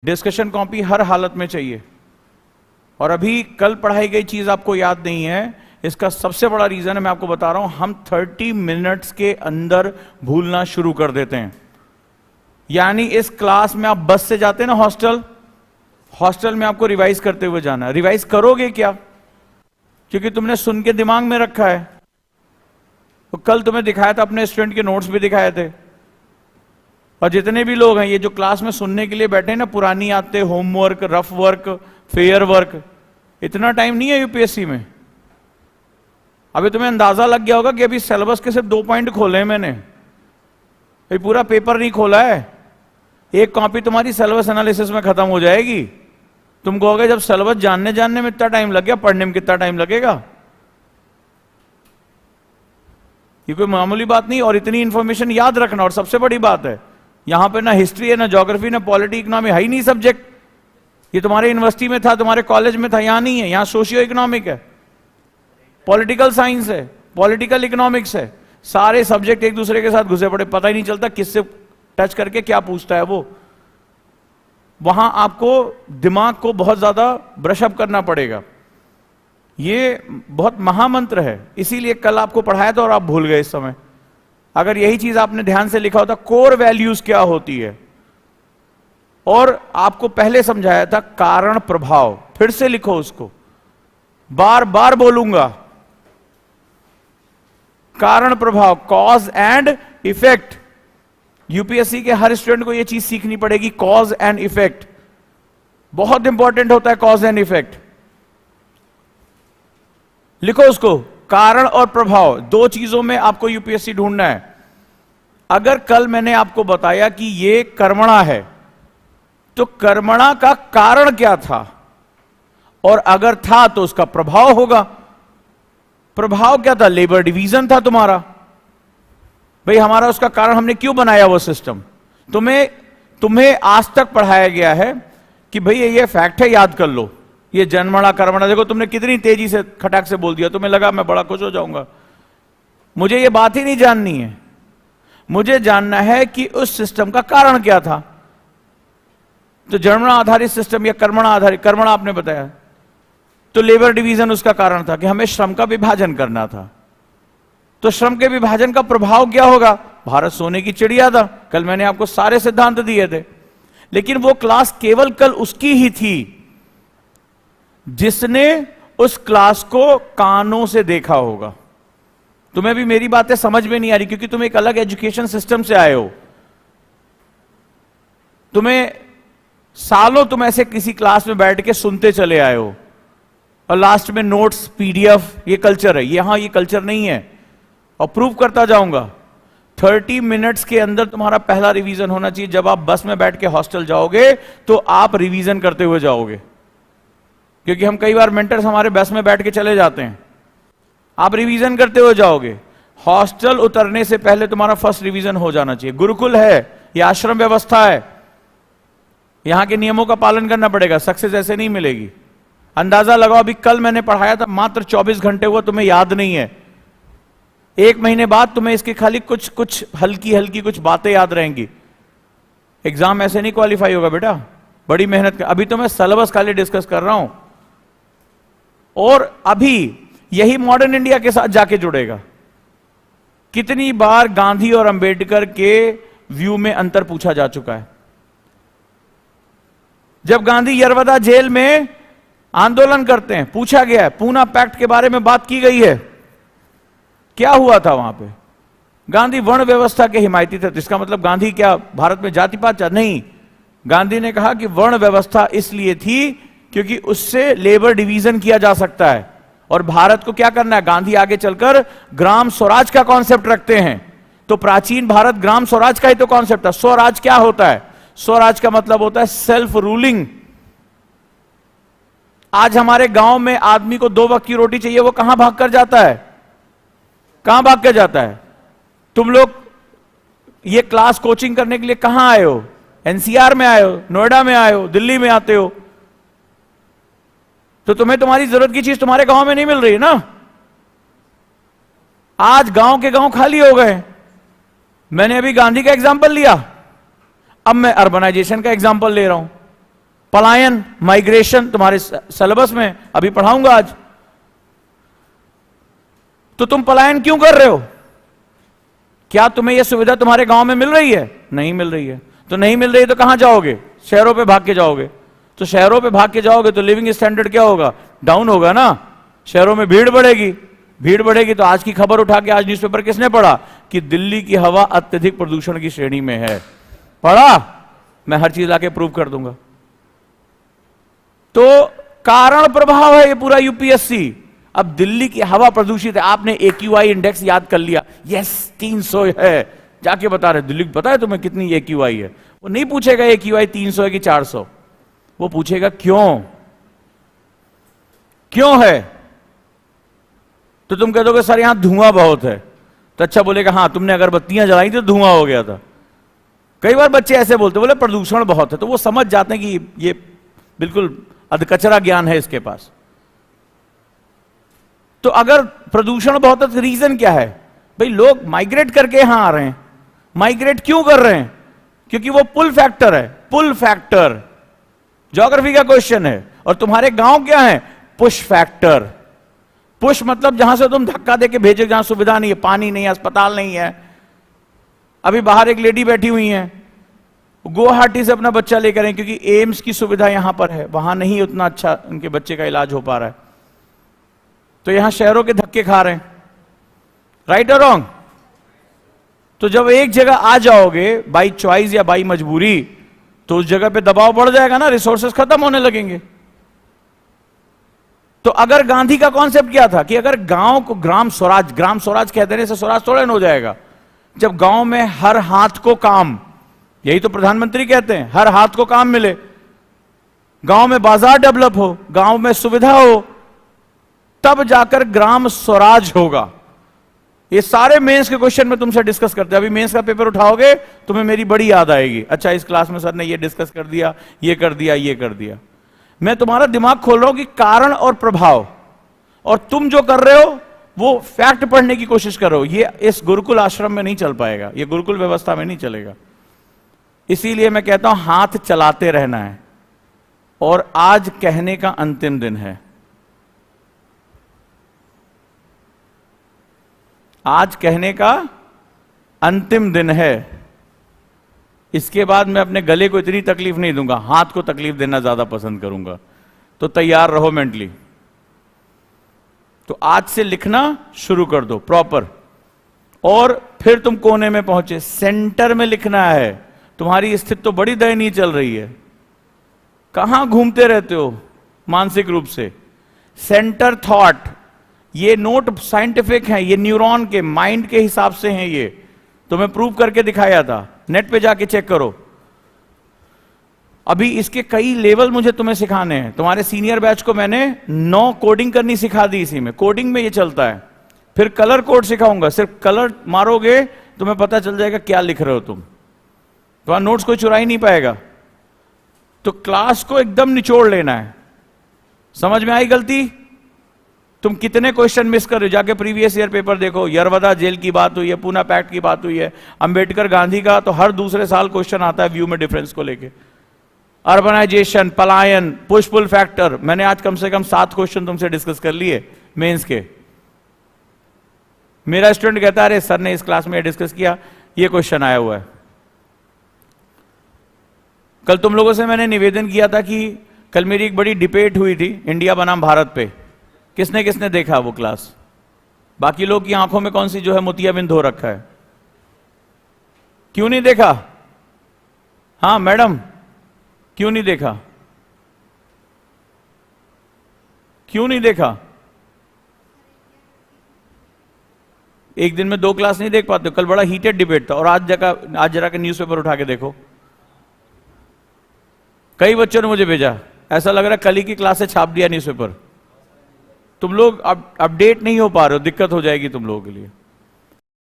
Discussion copy हर हालत में चाहिए। और अभी कल पढ़ाई गई चीज आपको याद नहीं है, इसका सबसे बड़ा रीजन है, मैं आपको बता रहा हूं, हम 30 मिनट्स के अंदर भूलना शुरू कर देते हैं। यानी इस क्लास में आप बस से जाते हैं ना हॉस्टल में आपको रिवाइज करते हुए जाना है। रिवाइज करोगे क्या? क्योंकि तुमने सुन के दिमाग में रखा है। तो कल तुम्हें दिखाया था, अपने स्टूडेंट के नोट्स भी दिखाए थे। और जितने भी लोग हैं ये जो क्लास में सुनने के लिए बैठे हैं ना, पुरानी आते, homework, rough work, fair work, इतना टाइम नहीं है यूपीएससी में। अभी तुम्हें अंदाजा लग गया होगा कि अभी सिलेबस के सिर्फ 2 पॉइंट खोले हैं मैंने, अभी पूरा पेपर नहीं खोला है। एक कॉपी तुम्हारी सिलेबस एनालिसिस में खत्म हो जाएगी। तुम कहोगे जब सिलेबस जानने में इतना टाइम लग गया, पढ़ने में कितना टाइम लगेगा? ये कोई मामूली बात नहीं। और इतनी इंफॉर्मेशन याद रखना, और सबसे बड़ी बात है, यहां पे ना हिस्ट्री है, ना ज्योग्राफी, ना पॉलिटी, इकोनॉमी, है ही नहीं सब्जेक्ट। ये तुम्हारे यूनिवर्सिटी में था, तुम्हारे कॉलेज में था, यहां नहीं है। यहां सोशियो इकोनॉमिक है, पॉलिटिकल साइंस है, पॉलिटिकल इकोनॉमिक्स है। सारे सब्जेक्ट एक दूसरे के साथ घुसे पड़े, पता ही नहीं चलता किससे टच करके क्या पूछता है वो। वहां आपको दिमाग को बहुत ज्यादा ब्रशअप करना पड़ेगा। ये बहुत महामंत्र है, इसीलिए कल आपको पढ़ाया था और आप भूल गए इस समय। अगर यही चीज आपने ध्यान से लिखा होता, कोर वैल्यूज क्या होती है, और आपको पहले समझाया था कारण प्रभाव, फिर से लिखो उसको, बार बार बोलूंगा, कारण प्रभाव, कॉज एंड इफेक्ट। यूपीएससी के हर स्टूडेंट को यह चीज सीखनी पड़ेगी, कॉज एंड इफेक्ट बहुत इंपॉर्टेंट होता है। कॉज एंड इफेक्ट लिखो उसको, कारण और प्रभाव, 2 चीजों में आपको यूपीएससी ढूंढना है। अगर कल मैंने आपको बताया कि ये कर्मणा है, तो कर्मणा का कारण क्या था, और अगर था तो उसका प्रभाव होगा। प्रभाव क्या था? लेबर डिवीजन था तुम्हारा। भाई हमारा उसका कारण, हमने क्यों बनाया वो सिस्टम? तुम्हें आज तक पढ़ाया गया है कि भाई ये फैक्ट है, याद कर लो, ये जन्मणा कर्मणा। देखो तुमने कितनी तेजी से खटाक से बोल दिया, तुम्हें लगा मैं बड़ा खुश हो जाऊंगा। मुझे ये बात ही नहीं जाननी है, मुझे जानना है कि उस सिस्टम का कारण क्या था। तो जन्मणा आधारित सिस्टम या कर्मणा आधारित, कर्मणा आपने बताया, तो लेबर डिवीजन उसका कारण था कि हमें श्रम का विभाजन करना था। तो श्रम के विभाजन का प्रभाव क्या होगा? भारत सोने की चिड़िया था। कल मैंने आपको सारे सिद्धांत दिए थे, लेकिन वो क्लास केवल कल उसकी ही थी जिसने उस क्लास को कानों से देखा होगा। तुम्हें भी मेरी बातें समझ में नहीं आ रही, क्योंकि तुम एक अलग एजुकेशन सिस्टम से आए हो। तुम्हें सालों तुम ऐसे किसी क्लास में बैठ के सुनते चले आए हो, और लास्ट में नोट्स, पीडीएफ, ये कल्चर है। यहां ये कल्चर नहीं है, और प्रूव करता जाऊंगा। 30 मिनट्स के अंदर तुम्हारा पहला रिवीजन होना चाहिए। जब आप बस में बैठ के हॉस्टल जाओगे तो आप रिवीजन करते हुए जाओगे, क्योंकि हम कई बार मेंटर्स हमारे बस में बैठ के चले जाते हैं। आप रिवीजन करते हुए जाओगे। हॉस्टल उतरने से पहले तुम्हारा फर्स्ट रिवीजन हो जाना चाहिए। गुरुकुल है, यह आश्रम व्यवस्था है, यहां के नियमों का पालन करना पड़ेगा, सक्सेस ऐसे नहीं मिलेगी। अंदाजा लगाओ, अभी कल मैंने पढ़ाया था, मात्र 24 घंटे हुआ, तुम्हें याद नहीं है। 1 महीने बाद तुम्हें इसकी खाली कुछ हल्की कुछ बातें याद रहेंगी। एग्जाम ऐसे नहीं क्वालिफाई होगा बेटा, बड़ी मेहनत कर। अभी तो मैं सिलेबस खाली डिस्कस कर रहा हूं, और अभी यही मॉडर्न इंडिया के साथ जाके जुड़ेगा। कितनी बार गांधी और अंबेडकर के व्यू में अंतर पूछा जा चुका है। जब गांधी यरवदा जेल में आंदोलन करते हैं, पूछा गया है, पूना पैक्ट के बारे में बात की गई है, क्या हुआ था वहां पे? गांधी वर्ण व्यवस्था के हिमायती थे। तो इसका मतलब गांधी क्या भारत में जाति पात? नहीं, गांधी ने कहा कि वर्ण व्यवस्था इसलिए थी क्योंकि उससे लेबर डिवीजन किया जा सकता है, और भारत को क्या करना है? गांधी आगे चलकर ग्राम स्वराज का कॉन्सेप्ट रखते हैं। तो प्राचीन भारत ग्राम स्वराज का ही तो कॉन्सेप्ट था। स्वराज क्या होता है? स्वराज का मतलब होता है सेल्फ रूलिंग। आज हमारे गांव में आदमी को 2 वक्त की रोटी चाहिए, वो कहां भाग कर जाता है? कहां भाग कर जाता है? तुम लोग ये क्लास कोचिंग करने के लिए कहां आए हो? एनसीआर में आए हो, नोएडा में आए हो, दिल्ली में आते हो। तो तुम्हें तुम्हारी जरूरत की चीज तुम्हारे गांव में नहीं मिल रही ना। आज गांव के गांव खाली हो गए। मैंने अभी गांधी का एग्जांपल लिया, अब मैं अर्बनाइजेशन का एग्जांपल ले रहा हूं। पलायन, माइग्रेशन तुम्हारे सिलेबस में अभी पढ़ाऊंगा आज। तो तुम पलायन क्यों कर रहे हो? क्या तुम्हें यह सुविधा तुम्हारे गांव में मिल रही है? नहीं मिल रही है। तो नहीं मिल रही है तो कहां जाओगे? शहरों पे भाग के जाओगे। तो शहरों पे भाग के जाओगे तो लिविंग स्टैंडर्ड क्या होगा? डाउन होगा ना। शहरों में भीड़ बढ़ेगी, भीड़ बढ़ेगी तो आज की खबर उठा के आज न्यूज़पेपर किसने पढ़ा कि दिल्ली की हवा अत्यधिक प्रदूषण की श्रेणी में है? पढ़ा? मैं हर चीज लाके प्रूव कर दूंगा। तो कारण प्रभाव है ये पूरा यूपीएससी। अब दिल्ली की हवा प्रदूषित है, आपने AQI इंडेक्स याद कर लिया, यस 300 है, जाके बता रहे दिल्ली पता है तुम्हें कितनी AQI है? वो नहीं पूछेगा AQI 300 है कि 400, वो पूछेगा क्यों, क्यों है? तो तुम कह दोगे सर यहां धुआं बहुत है, तो अच्छा बोलेगा हाँ तुमने अगरबत्तियां जलाई तो धुआं हो गया था। कई बार बच्चे ऐसे बोलते, बोले प्रदूषण बहुत है, तो वो समझ जाते हैं कि ये बिल्कुल अधकचरा ज्ञान है इसके पास। तो अगर प्रदूषण बहुत है तो रीजन क्या है? भाई लोग माइग्रेट करके यहां आ रहे हैं। माइग्रेट क्यों कर रहे हैं? क्योंकि वो पुल फैक्टर है, पुल फैक्टर ज्योग्राफी का क्वेश्चन है। और तुम्हारे गांव क्या है? Push factor. पुश मतलब जहां से तुम धक्का देके भेजो, जहां सुविधा नहीं है, पानी नहीं है, अस्पताल नहीं है। अभी बाहर एक लेडी बैठी हुई है, गुवाहाटी से अपना बच्चा लेकर आए क्योंकि एम्स की सुविधा यहां पर है, वहां नहीं उतना अच्छा उनके बच्चे का इलाज हो पा रहा है, तो यहां शहरों के धक्के खा रहे हैं। राइट और रॉन्ग? तो जब एक जगह आ जाओगे बाई चॉइस या बाई मजबूरी, तो उस जगह पे दबाव बढ़ जाएगा ना, रिसोर्सेस खत्म होने लगेंगे। तो अगर गांधी का कॉन्सेप्ट क्या था कि अगर गांव को ग्राम स्वराज कह देने से स्वराज थोड़ा हो जाएगा। जब गांव में हर हाथ को काम, यही तो प्रधानमंत्री कहते हैं, हर हाथ को काम मिले, गांव में बाजार डेवलप हो, गांव में सुविधा हो, तब जाकर ग्राम स्वराज होगा। ये सारे मेंस के क्वेश्चन में तुमसे डिस्कस करते हैं। अभी मेंस का पेपर उठाओगे तुम्हें मेरी बड़ी याद आएगी, अच्छा इस क्लास में सर ने ये डिस्कस कर दिया, ये कर दिया, ये कर दिया। मैं तुम्हारा दिमाग खोल रहा हूं कि कारण और प्रभाव, और तुम जो कर रहे हो वो फैक्ट पढ़ने की कोशिश करो। ये इस गुरुकुल आश्रम में नहीं चल पाएगा, ये गुरुकुल व्यवस्था में नहीं चलेगा। इसीलिए मैं कहता हूं हाथ चलाते रहना है। और आज कहने का अंतिम दिन है, आज कहने का अंतिम दिन है। इसके बाद मैं अपने गले को इतनी तकलीफ नहीं दूंगा, हाथ को तकलीफ देना ज्यादा पसंद करूंगा। तो तैयार रहो मेंटली। तो आज से लिखना शुरू कर दो प्रॉपर, और फिर तुम कोने में पहुंचे, सेंटर में लिखना है। तुम्हारी स्थिति तो बड़ी दयनीय चल रही है, कहां घूमते रहते हो मानसिक रूप से। सेंटर थॉट, ये नोट साइंटिफिक है, ये न्यूरॉन के माइंड के हिसाब से हैं। ये तो मैं प्रूव करके दिखाया था, नेट पे जाके चेक करो। अभी इसके कई लेवल मुझे तुम्हें सिखाने हैं। तुम्हारे सीनियर बैच को मैंने 9 कोडिंग करनी सिखा दी, इसी में कोडिंग में ये चलता है। फिर कलर कोड सिखाऊंगा, सिर्फ कलर मारोगे तुम्हें पता चल जाएगा क्या लिख रहे हो तुम। तुम्हारा नोट्स कोई चुरा ही नहीं पाएगा। तो क्लास को एकदम निचोड़ लेना है। समझ में आई गलती? तुम कितने क्वेश्चन मिस कर रहे हो? जाके प्रीवियस ईयर पेपर देखो, यरवदा जेल की बात हुई है, पूना पैक्ट की बात हुई है, अंबेडकर गांधी का तो हर दूसरे साल क्वेश्चन आता है व्यू में डिफरेंस को लेके। अर्बनाइजेशन, पलायन, पुश पुल फैक्टर, मैंने आज कम से कम 7 क्वेश्चन तुमसे डिस्कस कर लिए मेंस के। मेरा स्टूडेंट कहता है अरे सर ने इस क्लास में डिस्कस किया, ये क्वेश्चन आया हुआ है। कल तुम लोगों से मैंने निवेदन किया था कि कल मेरी एक बड़ी डिबेट हुई थी इंडिया बनाम भारत पे। किसने किसने देखा वो क्लास? बाकी लोग की आंखों में कौन सी जो है मोतियाबिंद हो रखा है? क्यों नहीं देखा? हाँ मैडम, क्यों नहीं देखा? क्यों नहीं देखा? एक दिन में 2 क्लास नहीं देख पाते? कल बड़ा हीटेड डिबेट था। और आज जरा के न्यूज़पेपर उठा के देखो, कई बच्चों ने मुझे भेजा, ऐसा लग रहा है कल ही की क्लास से छाप दिया न्यूज़पेपर। तुम लोग अपडेट नहीं हो पा रहे हो, दिक्कत हो जाएगी तुम लोगों के लिए।